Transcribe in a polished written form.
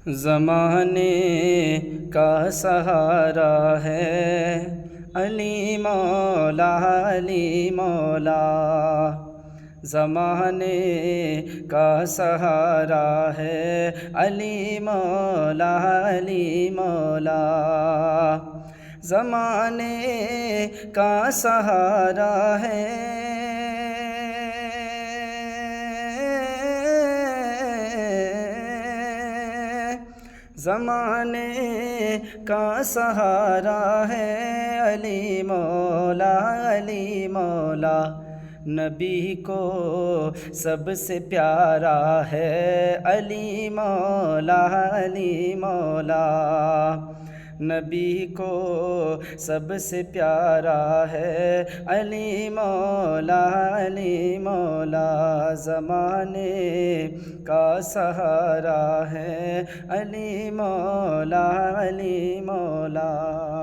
زمانے کا سہارا ہے علی مولا علی مولا، زمانے کا سہارا ہے علی مولا علی مولا، زمانے کا سہارا ہے زمانے کا سہارا ہے علی مولا علی مولا، نبی کو سب سے پیارا ہے علی مولا علی مولا، نبی کو سب سے پیارا ہے علی مولا علی مولا، زمانے کا سہارا ہے علی مولا علی مولا۔